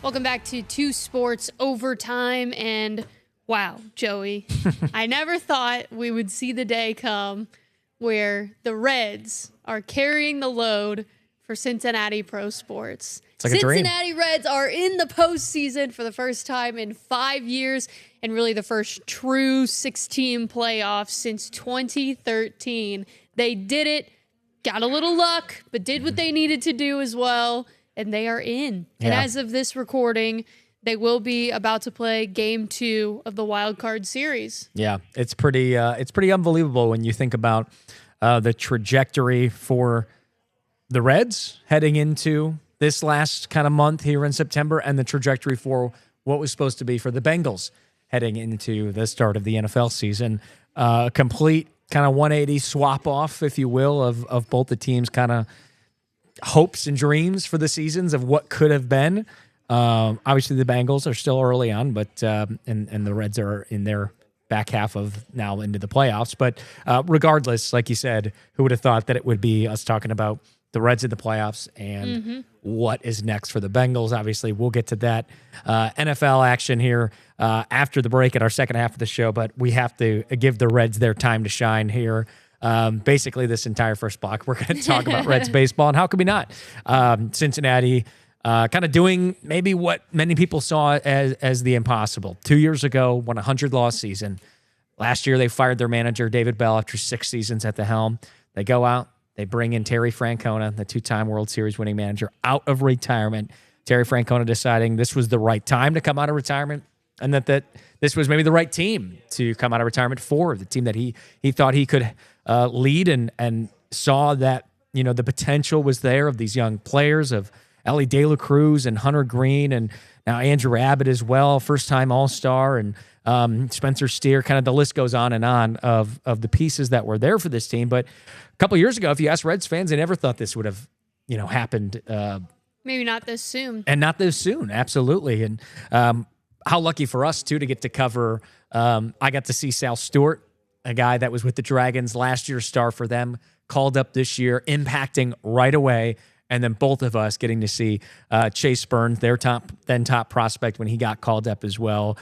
Welcome back to Two Sports Overtime. And wow, Joey, I never thought we would see the day come where the Reds are carrying the load for Cincinnati Pro Sports. It's like a dream. Cincinnati Reds are in the postseason for the first time in 5 years, and really the first true 6-team playoffs since 2013. They did it, got a little luck, but did what they needed to do as well, and they are in. Yeah. And as of this recording, they will be about to play Game 2 of the Wild Card Series. Yeah, it's pretty unbelievable when you think about the trajectory for the Reds heading into this last kind of month here in September, and the trajectory for what was supposed to be for the Bengals heading into the start of the NFL season. Complete kind of 180 swap off, if you will, of both the teams' kind of hopes and dreams for the seasons of what could have been. Obviously, the Bengals are still early on, but and the Reds are in their back half of now into the playoffs. But regardless, like you said, who would have thought that it would be us talking about the Reds in the playoffs and what is next for the Bengals? Obviously, we'll get to that NFL action here after the break at our second half of the show, but we have to give the Reds their time to shine here. Basically, this entire first block, we're going to talk about Reds baseball, and how could we not? Cincinnati kind of doing maybe what many people saw as the impossible. 2 years ago, won a 100-loss season. Last year, they fired their manager, David Bell, after 6 seasons at the helm. They go out, they bring in Terry Francona, the 2-time World Series winning manager, out of retirement. Terry Francona deciding this was the right time to come out of retirement, and that this was maybe the right team to come out of retirement for, the team that he thought he could lead, and saw that, you know, the potential was there of these young players, of Ellie De La Cruz and Hunter Green, and now Andrew Abbott as well, first-time All-Star, and Spencer Steer. Kind of the list goes on and on of the pieces that were there for this team. But a couple of years ago, if you ask Reds fans, they never thought this would have, you know, happened. Maybe not this soon. And not this soon, absolutely. And how lucky for us, too, to get to cover. I got to see Sal Stewart, a guy that was with the Dragons last year, star for them, called up this year, impacting right away. And then both of us getting to see Chase Burns, their top prospect, when he got called up as well.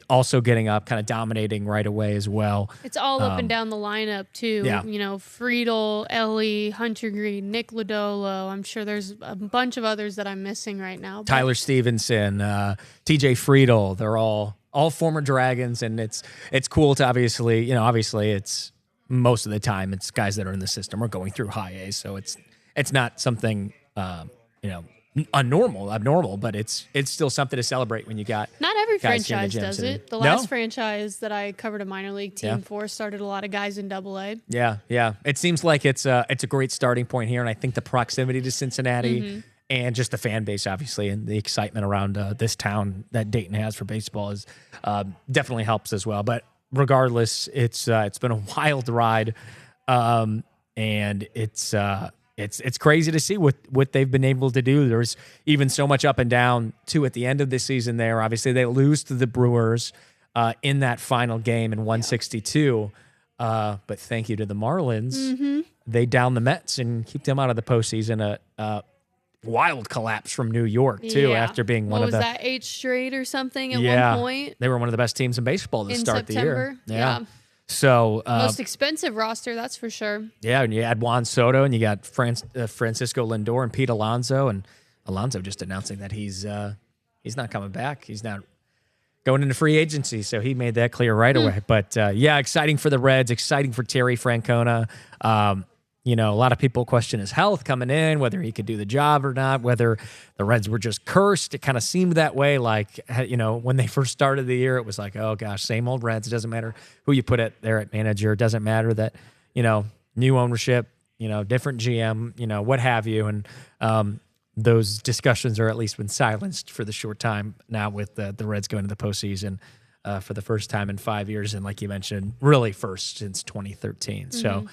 Also getting up, kind of dominating right away as well. It's all up and down the lineup, too. Yeah. You know, Friedel, Ellie, Hunter Green, Nick Lodolo. I'm sure there's a bunch of others that I'm missing right now. But Tyler Stevenson, TJ Friedel, they're all former Dragons, and it's cool to obviously it's most of the time it's guys that are in the system or going through high A, so it's not something abnormal, but it's still something to celebrate when you got. Not every guys here in franchise the gym does today. it. The last franchise that I covered a minor league team for started a lot of guys in AA. Yeah. It seems like it's a great starting point here, and I think the proximity to Cincinnati and just the fan base, obviously, and the excitement around this town that Dayton has for baseball is definitely helps as well. But regardless, it's been a wild ride, and it's crazy to see what they've been able to do. There's even so much up and down, too, at the end of the season there. Obviously, they lose to the Brewers in that final game in 162. But thank you to the Marlins. They down the Mets and keep them out of the postseason. A wild collapse from New York, too, after being one of the... was that 8 straight or something at one point? They were one of the best teams in baseball to start September. the year. Yeah. So most expensive roster, that's for sure. Yeah, and you add Juan Soto, and you got Francisco Lindor and Pete Alonso, and Alonso just announcing that he's not coming back. He's not going into free agency, so he made that clear right away. But exciting for the Reds, exciting for Terry Francona. A lot of people question his health coming in, whether he could do the job or not, whether the Reds were just cursed. It kind of seemed that way. Like, when they first started the year, it was like, oh gosh, same old Reds. It doesn't matter who you put there at manager. It doesn't matter that, new ownership, different GM, what have you. And those discussions are at least been silenced for the short time now with the Reds going to the postseason for the first time in 5 years. And like you mentioned, really first since 2013. So,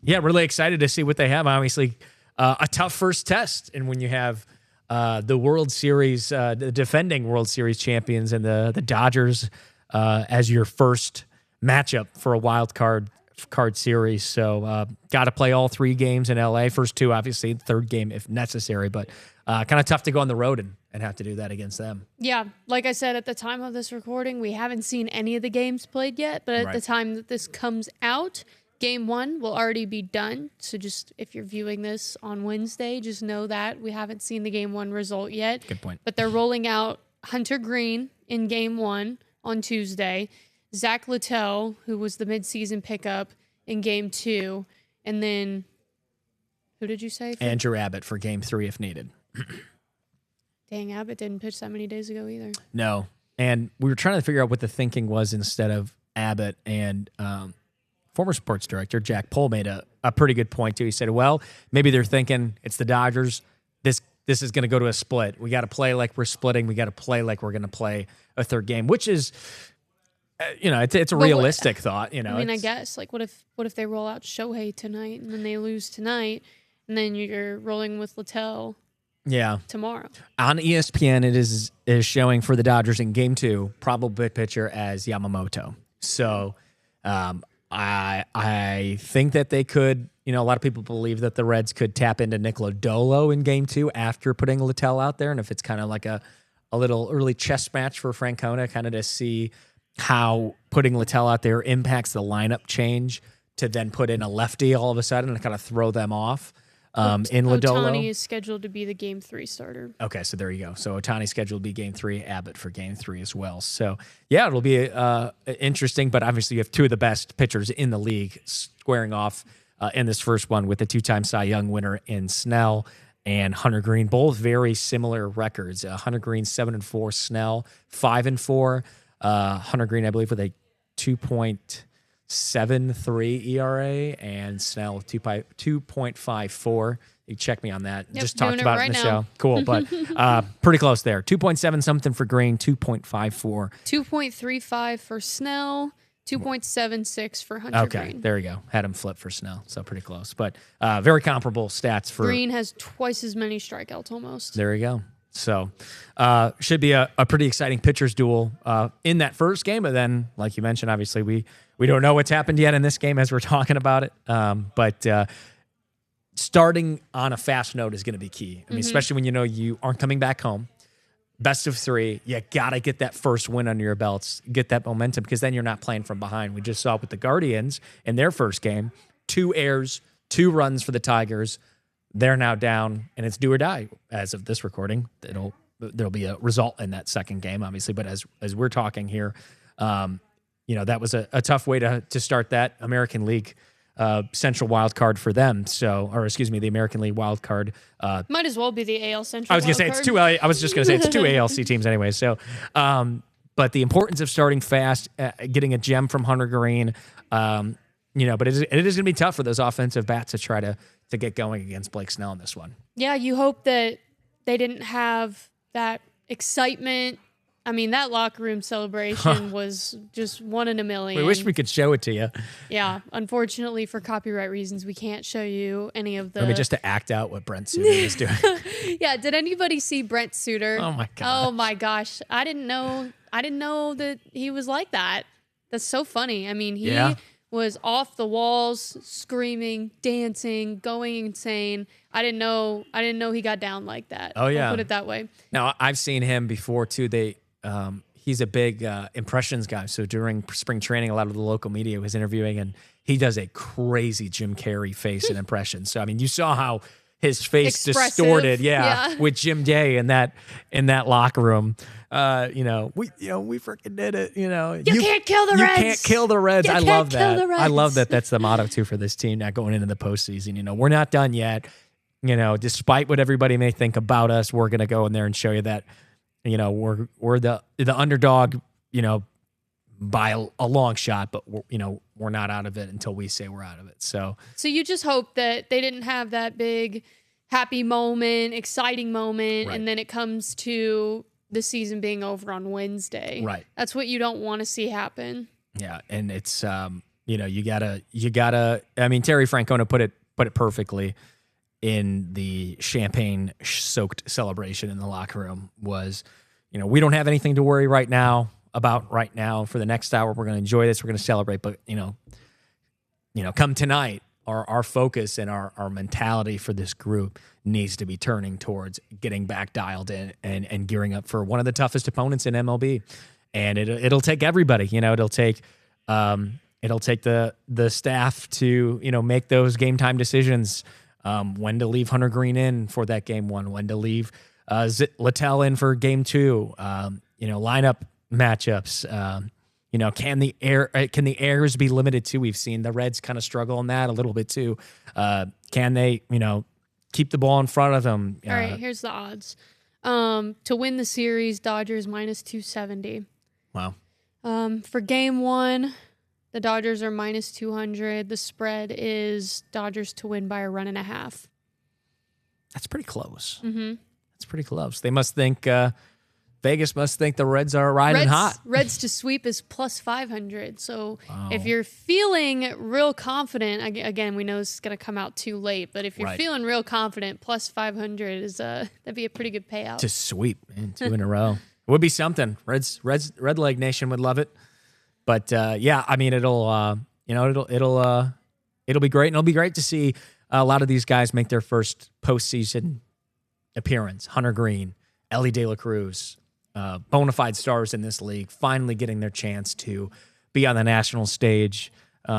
really excited to see what they have. Obviously, a tough first test. And when you have the World Series, the defending World Series champions and the Dodgers as your first matchup for a wild card card series. So got to play all 3 games in LA. First 2, obviously, third game if necessary, but kind of tough to go on the road and have to do that against them. Yeah, like I said, at the time of this recording, we haven't seen any of the games played yet, but at the time that this comes out, Game 1 will already be done. So just if you're viewing this on Wednesday, just know that we haven't seen the Game 1 result yet. Good point. But they're rolling out Hunter Green in Game 1 on Tuesday, Zach Littell, who was the midseason pickup, in Game 2, and then who did you say? Andrew Abbott for Game 3 if needed. Dang, Abbott didn't pitch that many days ago either. No. And we were trying to figure out what the thinking was instead of Abbott, and former sports director Jack Pohl made a pretty good point too. He said, well, maybe they're thinking it's the Dodgers. This is going to go to a split. We got to play like we're splitting. We got to play like we're going to play a third game, which is, it's a realistic thought. I mean, I guess like what if they roll out Shohei tonight and then they lose tonight, and then you're rolling with Littell. Yeah. Tomorrow. On ESPN, it is showing for the Dodgers in Game 2, probable pitcher as Yamamoto. So I think that they could, a lot of people believe that the Reds could tap into Nick Lodolo in Game 2 after putting Littell out there. And if it's kind of like a little early chess match for Francona, kind of to see how putting Littell out there impacts the lineup change to then put in a lefty all of a sudden and kind of throw them off. In Lodolo. Ohtani is scheduled to be the Game 3 starter. Okay, so there you go. So Ohtani scheduled to be Game 3, Abbott for Game 3 as well. So, yeah, it'll be interesting, but obviously you have 2 of the best pitchers in the league squaring off in this first one with the 2-time Cy Young winner in Snell and Hunter Green, both very similar records. Hunter Green 7-4, Snell 5-4. Hunter Green, I believe, with a 2.73 ERA and Snell 2.54. You check me on that. Yep, just talked about it in the show. Cool, but pretty close there. 2.7 something for Green, 2.54. 2.35 for Snell, 2.76 for Hunter Green. Okay, there you go. Had him flip for Snell, so pretty close. But very comparable stats for Green has twice as many strikeouts almost. There you go. So should be a pretty exciting pitchers duel in that first game. But then, like you mentioned, obviously we don't know what's happened yet in this game as we're talking about it. But starting on a fast note is going to be key. I mean, especially when you aren't coming back home. Best of 3, you got to get that first win under your belts, get that momentum, because then you're not playing from behind. We just saw with the Guardians in their first game, 2 errors, 2 runs for the Tigers. They're now down, and it's do or die as of this recording. There'll be a result in that second game, obviously. But as we're talking here, that was a tough way to start that American League Central wild card for them. The American League wild card. Might as well be the AL Central. I was going to say it's 2. I was just going to say it's 2 ALC teams anyway. So, but the importance of starting fast, getting a gem from Hunter Green, but it is going to be tough for those offensive bats to try to get going against Blake Snell in this one. Yeah, you hope that they didn't have that excitement. I mean, that locker room celebration was just 1 in a million. We wish we could show it to you. Yeah, unfortunately, for copyright reasons, we can't show you any of the... I mean, just to act out what Brent Suter is doing. Yeah, did anybody see Brent Suter? Oh, my God. Oh, my gosh. I didn't know that he was like that. That's so funny. I mean, he was off the walls, screaming, dancing, going insane. I didn't know he got down like that. Oh, yeah. I'll put it that way. Now, I've seen him before, too. He's a big impressions guy. So during spring training, a lot of the local media was interviewing, and he does a crazy Jim Carrey face and impression. So, I mean, you saw how his face distorted, with Jim Day in that locker room. We freaking did it. You can't kill the Reds. You can't kill the Reds. I love that. I love that. That's the motto too for this team now going into the postseason. We're not done yet. Despite what everybody may think about us, we're gonna go in there and show you that. We're the underdog. By a long shot, but we're not out of it until we say we're out of it. So you just hope that they didn't have that big happy moment, exciting moment, and then it comes to the season being over on Wednesday. Right. That's what you don't want to see happen. Yeah, and it's you gotta. I mean, Terry Francona put it perfectly in the champagne-soaked celebration in the locker room. Was we don't have anything to worry about right now. For the next hour, we're going to enjoy this. We're going to celebrate, but come tonight, our focus and our mentality for this group needs to be turning towards getting back dialed in and gearing up for one of the toughest opponents in MLB. And it'll take everybody. It'll take the staff to make those game time decisions. When to leave Hunter Green in for that game one, when to leave Littell in for game two. Lineup matchups. Can the errors be limited too? We've seen the Reds kind of struggle on that a little bit too. Can they, keep the ball in front of them? All right, here's the odds. To win the series, Dodgers minus 270. Wow. For game one, the Dodgers are minus 200. The spread is Dodgers to win by a 1.5. That's pretty close. Mm-hmm. That's pretty close. They must think Vegas must think the Reds are riding hot. Reds to sweep is plus 500. So Wow. if you're feeling real confident, again, we know this is going to come out too late, but if you're feeling real confident, plus 500 is that'd be a pretty good payout. To sweep, man, 2 in a row. It would be something. Red Leg Nation would love it. But yeah, I mean, it'll be great, and it'll be great to see a lot of these guys make their first postseason appearance. Hunter Green, Ellie De La Cruz, bona fide stars in this league, finally getting their chance to be on the national stage.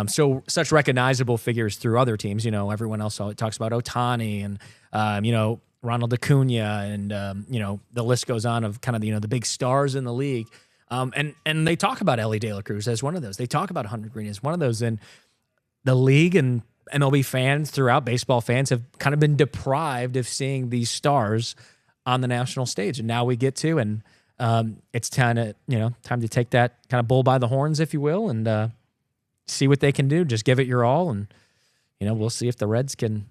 So such recognizable figures through other teams. Everyone else talks about Ohtani and Ronald Acuna, and the list goes on of kind of the big stars in the league. And they talk about Ellie De La Cruz as one of those. They talk about Hunter Green as one of those. And the league and MLB fans throughout, baseball fans, have kind of been deprived of seeing these stars on the national stage. And now we get to, and it's time to take that kind of bull by the horns, if you will, and see what they can do. Just give it your all. And, we'll see if the Reds can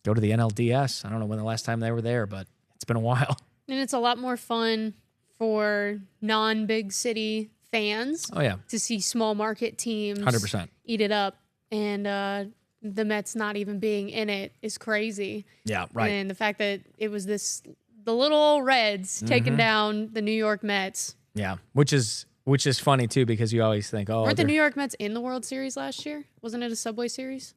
go to the NLDS. I don't know when the last time they were there, but it's been a while. And it's a lot more fun for non-big city fans to see small market teams 100% eat it up. And the Mets not even being in it is crazy. Yeah, right. And the fact that it was the little old Reds taking down the New York Mets. Yeah, which is funny too, because you always think, weren't the New York Mets in the World Series last year? Wasn't it a Subway Series?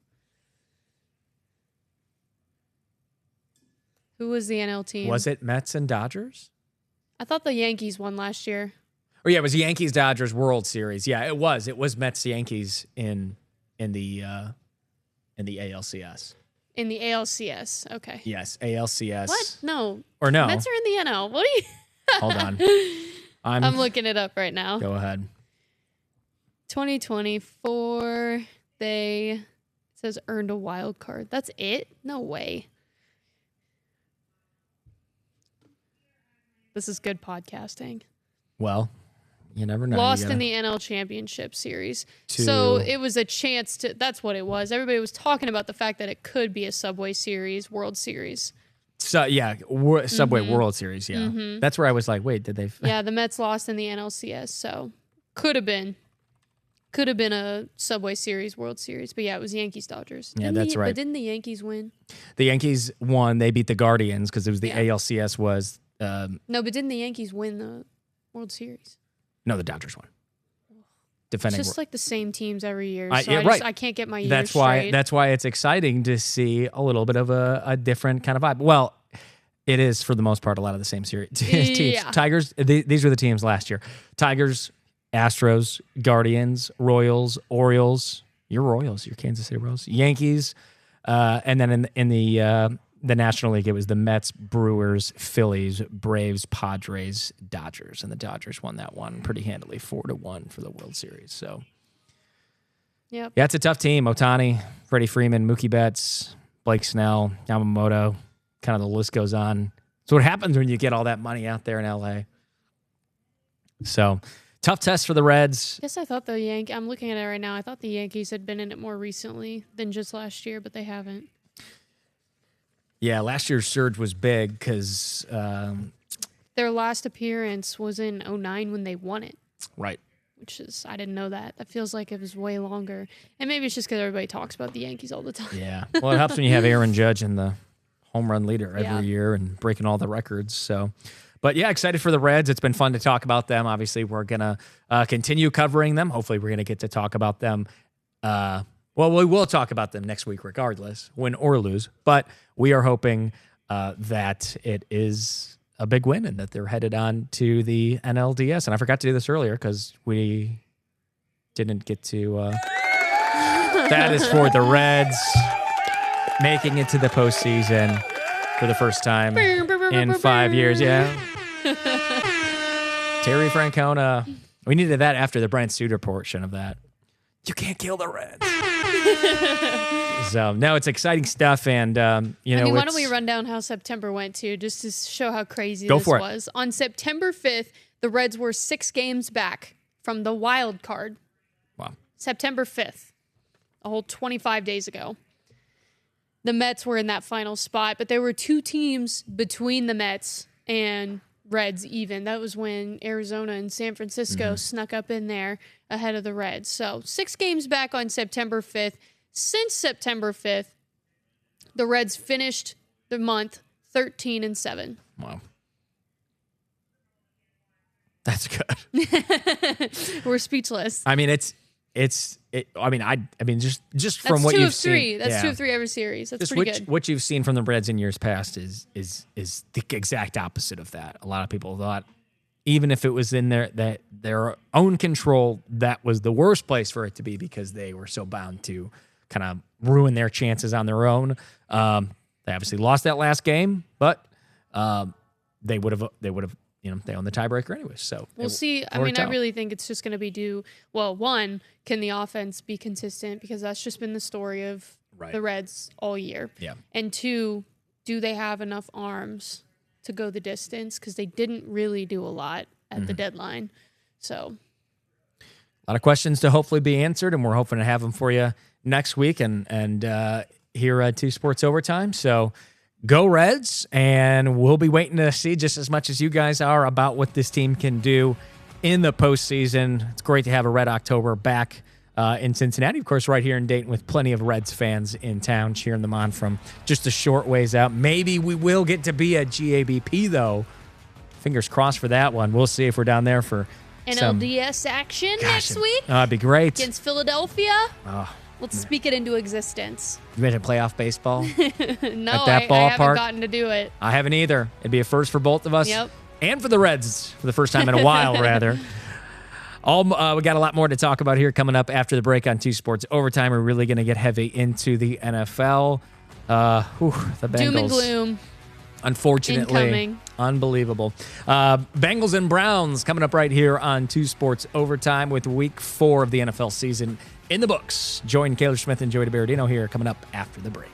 Who was the NL team? Was it Mets and Dodgers? I thought the Yankees won last year. Oh yeah, it was Yankees Dodgers World Series. Yeah, it was. It was Mets Yankees in the ALCS. In the ALCS, okay. Yes, ALCS. What? No. Or no? Mets are in the NL. What are you? Hold on. I'm looking it up right now. Go ahead. 2024, it says earned a wild card. That's it? No way. This is good podcasting. Well, you never know. Lost in the NL Championship Series. So it was a chance to, that's what it was. Everybody was talking about the fact that it could be a Subway Series, World Series. So yeah, Subway World Series, yeah. That's where I was like, wait, did they? Yeah, the Mets lost in the NLCS, so could have been a Subway Series, World Series. But yeah, it was Yankees-Dodgers. Yeah, that's right. But didn't the Yankees win? The Yankees won. They beat the Guardians because it was the ALCS was... no, but didn't the Yankees win the World Series? No, the Dodgers won. Defending. It's just like the same teams every year. So I can't get my years straight. That's why it's exciting to see a little bit of a different kind of vibe. Well, it is for the most part a lot of the same series teams. Yeah. Tigers. These were the teams last year. Tigers, Astros, Guardians, Royals, Orioles. Your Royals, your Kansas City Royals, Yankees, and then in the National League, it was the Mets, Brewers, Phillies, Braves, Padres, Dodgers, and the Dodgers won that one pretty handily, 4-1 for the World Series. So, yeah, it's a tough team. Ohtani, Freddie Freeman, Mookie Betts, Blake Snell, Yamamoto, kind of the list goes on. So what happens when you get all that money out there in LA? So, tough test for the Reds. I guess I thought I'm looking at it right now. I thought the Yankees had been in it more recently than just last year, but they haven't. Yeah, last year's surge was big because... their last appearance was in 2009 when they won it. Right. Which is, I didn't know that. That feels like it was way longer. And maybe it's just because everybody talks about the Yankees all the time. Yeah. Well, it helps when you have Aaron Judge in the home run leader every year and breaking all the records. So, but yeah, excited for the Reds. It's been fun to talk about them. Obviously, we're going to continue covering them. Hopefully, we're going to get to talk about them Well, we will talk about them next week regardless, win or lose. But we are hoping that it is a big win and that they're headed on to the NLDS. And I forgot to do this earlier because we didn't get to... that is for the Reds making it to the postseason for the first time in 5 years. Yeah. Terry Francona. We needed that after the Brent Suter portion of that. You can't kill the Reds. So, no, it's exciting stuff. And, why don't we run down how September went, too, just to show how crazy this was. On September 5th, the Reds were 6 games back from the wild card. Wow. September 5th, a whole 25 days ago. The Mets were in that final spot, but there were 2 teams between the Mets and Reds even. That was when Arizona and San Francisco snuck up in there ahead of the Reds. So 6 games back on September 5th. Since September 5th, the Reds finished the month 13-7. Wow. That's good. We're speechless. I mean, just from what you've seen. That's 2 of 3 every series. That's pretty good. What you've seen from the Reds in years past is the exact opposite of that. A lot of people thought, even if it was in their own control, that was the worst place for it to be because they were so bound to kind of ruin their chances on their own. They obviously lost that last game, but they would have. They own the tiebreaker anyway. So we'll see. I mean, I really think it's just going to be one, can the offense be consistent? Because that's just been the story of the Reds all year. Yeah. And 2, do they have enough arms to go the distance? Because they didn't really do a lot at the deadline. So a lot of questions to hopefully be answered, and we're hoping to have them for you next week and here at 2 Sports Overtime. So go Reds, and we'll be waiting to see just as much as you guys are about what this team can do in the postseason. It's great to have a Red October back in Cincinnati, of course, right here in Dayton with plenty of Reds fans in town cheering them on from just a short ways out. Maybe we will get to be at GABP, though. Fingers crossed for that one. We'll see if we're down there for NLDS action next week. That'd be great. Against Philadelphia. Oh. Let's speak it into existence. You imagine playoff baseball? No, at I that ballpark? haven't gotten to do it. I haven't either. It'd be a first for both of us. Yep. And for the Reds for the first time in a while, rather. We got a lot more to talk about here coming up after the break on 2 Sports Overtime. We're really going to get heavy into the NFL. The Bengals. Doom and gloom. Unfortunately. Incoming. Unbelievable. Bengals and Browns coming up right here on 2 Sports Overtime with week 4 of the NFL season in the books. Join Kayler Smith and Joey Deberardino here coming up after the break.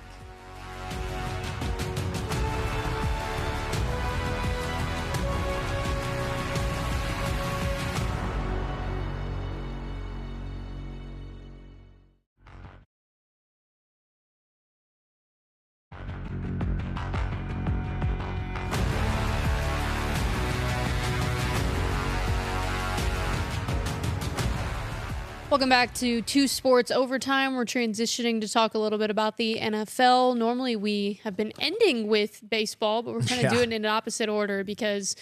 Welcome back to 2 Sports Overtime. We're transitioning to talk a little bit about the NFL. Normally we have been ending with baseball, but we're kind of doing it in opposite order because,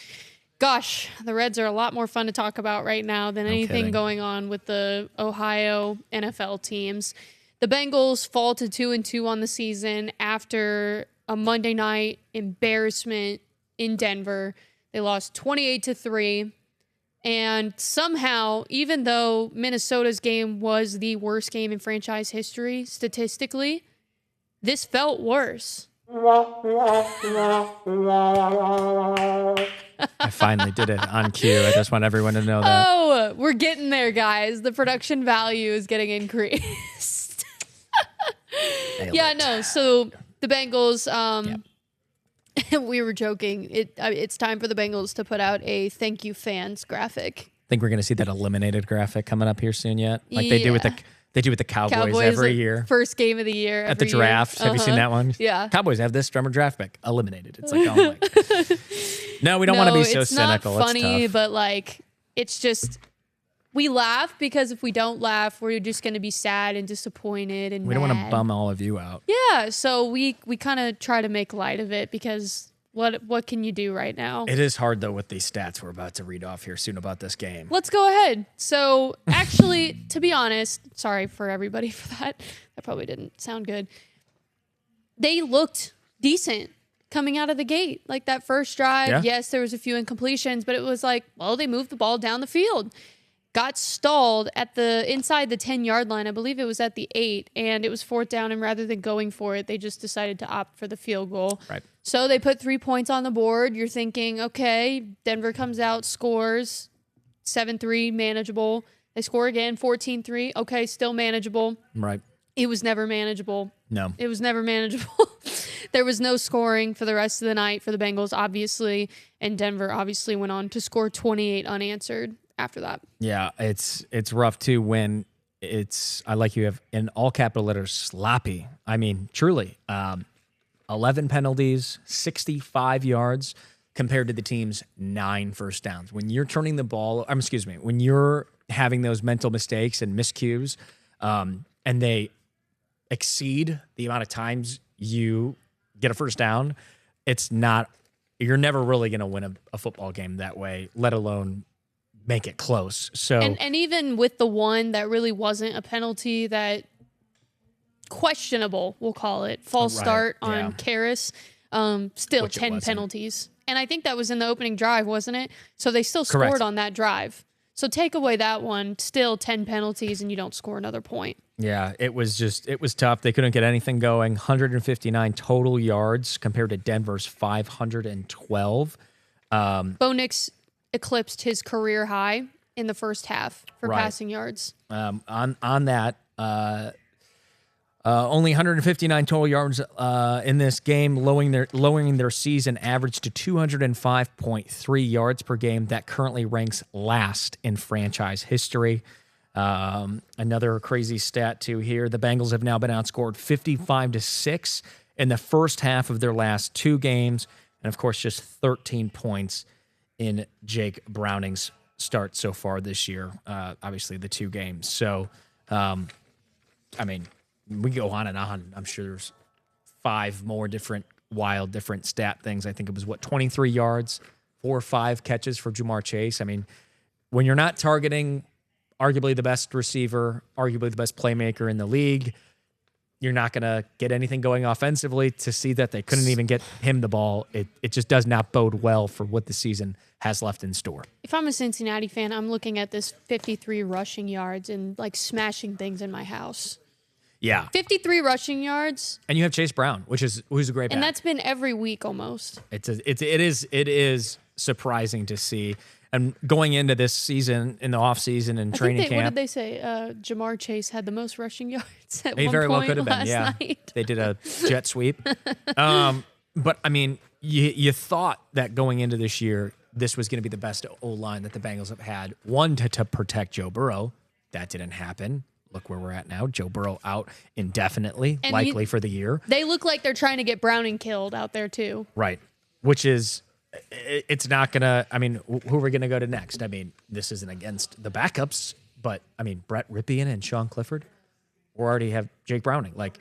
gosh, the Reds are a lot more fun to talk about right now than anything going on with the Ohio NFL teams. The Bengals fall to 2-2 on the season after a Monday night embarrassment in Denver. They lost 28-3. And somehow, even though Minnesota's game was the worst game in franchise history, statistically, this felt worse. I finally did it on cue. I just want everyone to know that. Oh, we're getting there, guys. The production value is getting increased. So the Bengals... we were joking. It's time for the Bengals to put out a thank you fans graphic. Think we're going to see that eliminated graphic coming up here soon yet? Like they do with the Cowboys every year. First game of the year. At the draft. Have you seen that one? Yeah. Cowboys have this drummer draft pick. Eliminated. It's like, oh my God. No, we don't want to be so cynical. It's not funny, but like, it's just, we laugh because if we don't laugh, we're just going to be sad and disappointed and we don't want to bum all of you out. Yeah. So we kind of try to make light of it because What can you do right now? It is hard, though, with these stats we're about to read off here soon about this game. Let's go ahead. So, actually, to be honest, sorry for everybody for that. That probably didn't sound good. They looked decent coming out of the gate. Like that first drive, yes, there was a few incompletions, but it was like, well, they moved the ball down the field. Got stalled at inside the 10-yard line. I believe it was at the 8, and it was 4th down, and rather than going for it, they just decided to opt for the field goal. Right. So they put 3 points on the board. You're thinking, okay, Denver comes out, scores 7-3, manageable. They score again, 14-3. Okay, still manageable. Right. It was never manageable. No. It was never manageable. There was no scoring for the rest of the night for the Bengals, obviously, and Denver obviously went on to score 28 unanswered after that. Yeah, it's rough too when I like you have in all capital letters sloppy. I mean, truly, 11 penalties, 65 yards compared to the team's 9 first downs. When you're turning the ball, when you're having those mental mistakes and miscues, and they exceed the amount of times you get a first down, you're never really going to win a football game that way, let alone make it close. So and even with the one that really wasn't a penalty, that questionable, we'll call it, false start on Karras, still 10 penalties. And I think that was in the opening drive, wasn't it? So they still scored on that drive. So take away that one, still 10 penalties, and you don't score another point. Yeah, it was tough. They couldn't get anything going. 159 total yards compared to Denver's 512. Bo Nix eclipsed his career high in the first half for passing yards. On that, only 159 total yards in this game, lowering their season average to 205.3 yards per game. That currently ranks last in franchise history. Another crazy stat too here. The Bengals have now been outscored 55-6 in the first half of their last 2 games, and of course, just 13 points in Jake Browning's start so far this year. Obviously, the 2 games. So, I mean, we go on and on. I'm sure there's 5 more different stat things. I think it was 23 yards, 4 or 5 catches for Ja'Marr Chase. I mean, when you're not targeting arguably the best receiver, arguably the best playmaker in the league, you're not going to get anything going offensively. To see that they couldn't even get him the ball, it just does not bode well for what the season has left in store. If I'm a Cincinnati fan, I'm looking at this 53 rushing yards and like smashing things in my house. Yeah. 53 rushing yards. And you have Chase Brown, who's a great back. And that's been every week almost. It is surprising to see. And going into this season, in the offseason and training camp. What did they say? Ja'Marr Chase had the most rushing yards at they one very point well could have been, last night. They did a jet sweep. But, I mean, you thought that going into this year, this was going to be the best O-line that the Bengals have had. One, to protect Joe Burrow. That didn't happen. Look where we're at now. Joe Burrow out indefinitely, and likely for the year. They look like they're trying to get Browning killed out there, too. Right. Which is... It's not going to, I mean, who are we going to go to next? I mean, this isn't against the backups, but, I mean, Brett Rypien and Sean Clifford, we already have Jake Browning. Like,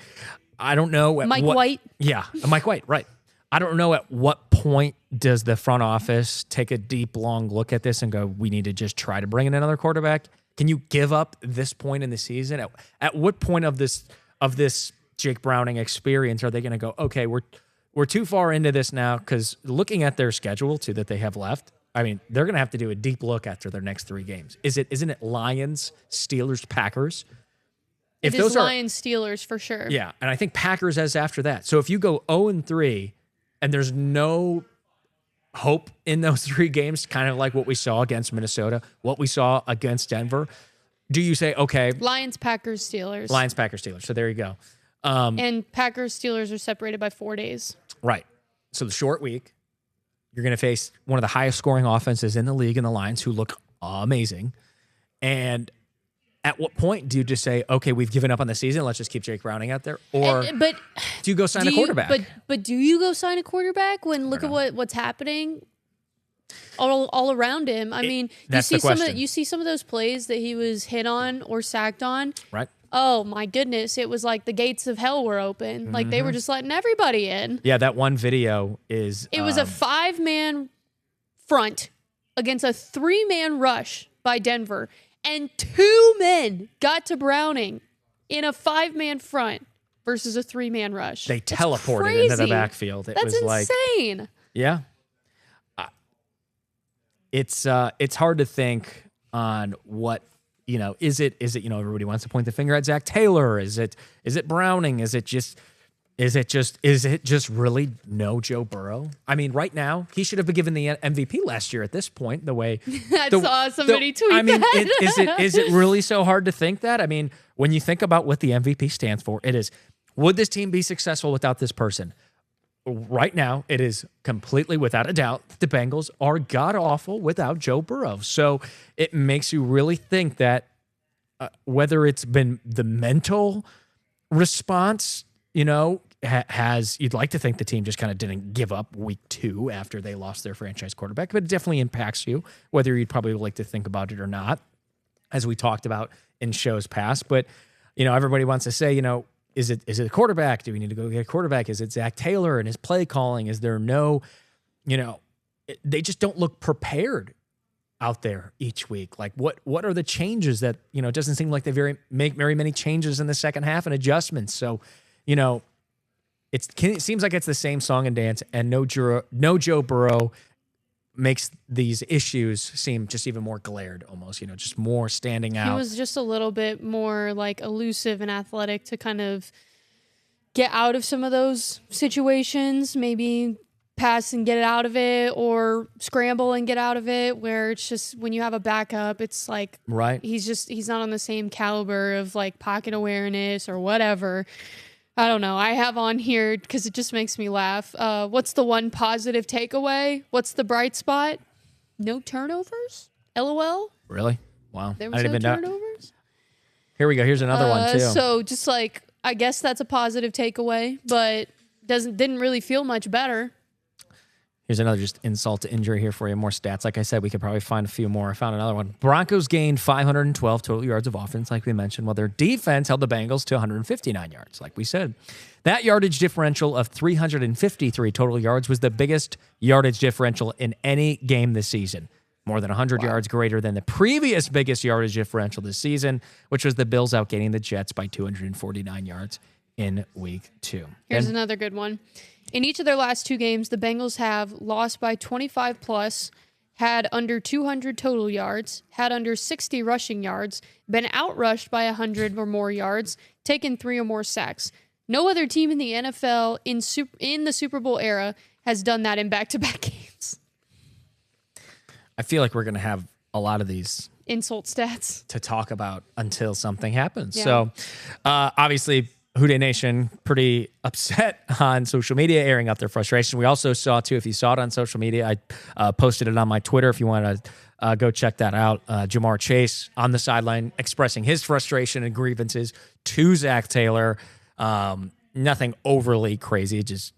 I don't know. Mike White. Yeah, Mike White, right. I don't know at what point does the front office take a deep, long look at this and go, we need to just try to bring in another quarterback? Can you give up this point in the season? At what point of this Jake Browning experience are they going to go, okay, we're too far into this now? Because looking at their schedule, too, that they have left, I mean, they're going to have to do a deep look after their next 3 games. Isn't it Lions, Steelers, Packers? It is Lions, Steelers, for sure. Yeah, and I think Packers as after that. So if you go 0-3 and there's no hope in those 3 games, kind of like what we saw against Minnesota, what we saw against Denver, do you say, okay. Lions, Packers, Steelers. Lions, Packers, Steelers. So there you go. And Packers, Steelers are separated by 4 days. Right. So the short week, you're going to face one of the highest scoring offenses in the league in the Lions, who look amazing. And at what point do you just say, okay, we've given up on the season, let's just keep Jake Browning out there? Or do you go sign a quarterback? But do you go sign a quarterback when look at what's happening all around him? I mean, you see some of those plays that he was hit on or sacked on. Right. oh my goodness, it was like the gates of hell were open. Like they were just letting everybody in. Yeah, that one video is... It was a 5-man front against a 3-man rush by Denver. And 2 men got to Browning in a 5-man front versus a 3-man rush. They teleported into the backfield. That's insane. Yeah. It's hard to think on what, is it, everybody wants to point the finger at Zach Taylor? Is it Browning? Is it just really no Joe Burrow? I mean, right now, he should have been given the MVP last year at this point, the way I saw somebody tweet that. Is it really so hard to think that? I mean, when you think about what the MVP stands for, it is, would this team be successful without this person? Right now, it is completely without a doubt the Bengals are god-awful without Joe Burrow. So it makes you really think that whether it's been the mental response, you'd like to think the team just kind of didn't give up week 2 after they lost their franchise quarterback, but it definitely impacts you, whether you'd probably like to think about it or not, as we talked about in shows past. But, everybody wants to say, is it a quarterback? Do we need to go get a quarterback? Is it Zach Taylor and his play calling? Is there no, they just don't look prepared out there each week. Like what are the changes that, it doesn't seem like they make very many changes in the second half and adjustments. So, it seems like it's the same song and dance, and no Joe Burrow makes these issues seem just even more glared almost, just more standing out. He was just a little bit more like elusive and athletic to kind of get out of some of those situations, maybe pass and get it out of it, or scramble and get out of it, where it's just when you have a backup, it's like right. He's not on the same caliber of like pocket awareness or whatever. I don't know. I have on here because it just makes me laugh. What's the one positive takeaway? What's the bright spot? No turnovers? LOL? Really? Wow. There was no turnovers? Here we go. Here's another one, too. So just like, I guess that's a positive takeaway, but didn't really feel much better. Here's another just insult to injury here for you. More stats. Like I said, we could probably find a few more. I found another one. Broncos gained 512 total yards of offense, like we mentioned, while their defense held the Bengals to 159 yards, like we said. That yardage differential of 353 total yards was the biggest yardage differential in any game this season. More than 100 yards greater than the previous biggest yardage differential this season, which was the Bills outgaining the Jets by 249 yards in week 2. Here's another good one. In each of their last 2 games, the Bengals have lost by 25 plus, had under 200 total yards, had under 60 rushing yards, been outrushed by 100 or more yards, taken 3 or more sacks. No other team in the NFL in the Super Bowl era has done that in back-to-back games. I feel like we're going to have a lot of these insult stats to talk about until something happens. Yeah. So, obviously, Houday Nation pretty upset on social media, airing out their frustration. We also saw, too, if you saw it on social media, I posted it on my Twitter if you want to go check that out. Jamar Chase on the sideline expressing his frustration and grievances to Zach Taylor. Nothing overly crazy, just,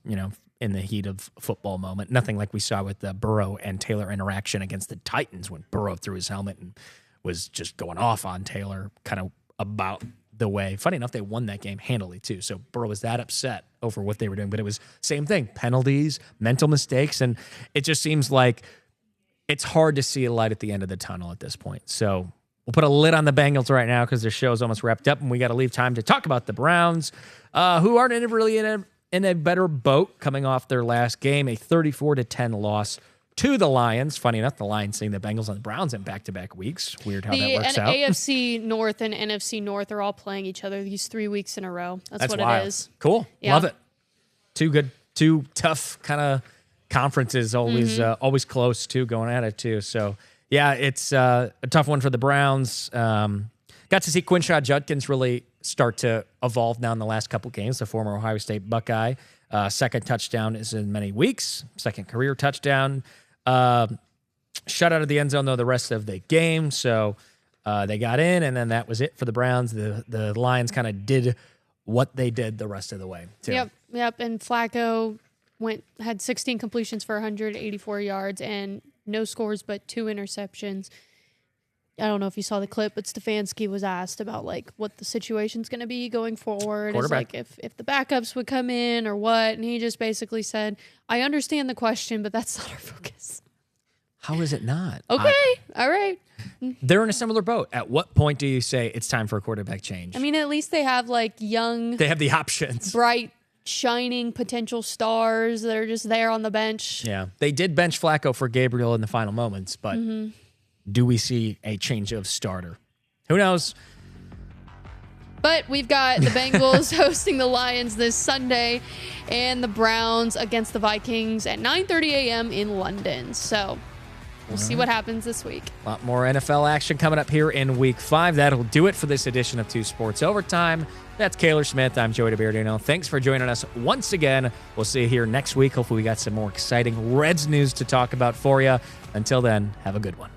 in the heat of football moment. Nothing like we saw with the Burrow and Taylor interaction against the Titans when Burrow threw his helmet and was just going off on Taylor, kind of about the way. Funny enough, they won that game handily too. So Burrow was that upset over what they were doing, but it was same thing, penalties, mental mistakes. And it just seems like it's hard to see a light at the end of the tunnel at this point. So we'll put a lid on the Bengals right now because their show's almost wrapped up and we got to leave time to talk about the Browns, who aren't really in a better boat coming off their last game, a 34-10 loss to the Lions. Funny enough, the Lions seeing the Bengals and the Browns in back-to-back weeks. Weird how that works out. The AFC North and NFC North are all playing each other these 3 weeks in a row. That's what wild. It is. Cool. Yeah. Love it. Two tough kind of conferences, always close too, going at it too. So yeah, it's a tough one for the Browns. Got to see Quinshad Judkins really start to evolve now in the last couple games, the former Ohio State Buckeye. Second touchdown is in many weeks. Second career touchdown. Shut out of the end zone, though, the rest of the game. So they got in, and then that was it for the Browns. The Lions kind of did what they did the rest of the way, too. Yep. And Flacco had 16 completions for 184 yards and no scores but 2 interceptions. I don't know if you saw the clip, but Stefanski was asked about like what the situation's going to be going forward. Is like if the backups would come in or what, and he just basically said, "I understand the question, but that's not our focus." How is it not? Okay, all right. They're in a similar boat. At what point do you say it's time for a quarterback change? I mean, at least they have like young, they have the options, bright, shining potential stars that are just there on the bench. Yeah, they did bench Flacco for Gabriel in the final moments, but do we see a change of starter? Who knows? But we've got the Bengals hosting the Lions this Sunday and the Browns against the Vikings at 9:30 a.m. in London. So we'll see what happens this week. A lot more NFL action coming up here in Week 5. That'll do it for this edition of 2 Sports Overtime. That's Kayler Smith. I'm Joey Deberardino. Thanks for joining us once again. We'll see you here next week. Hopefully we got some more exciting Reds news to talk about for you. Until then, have a good one.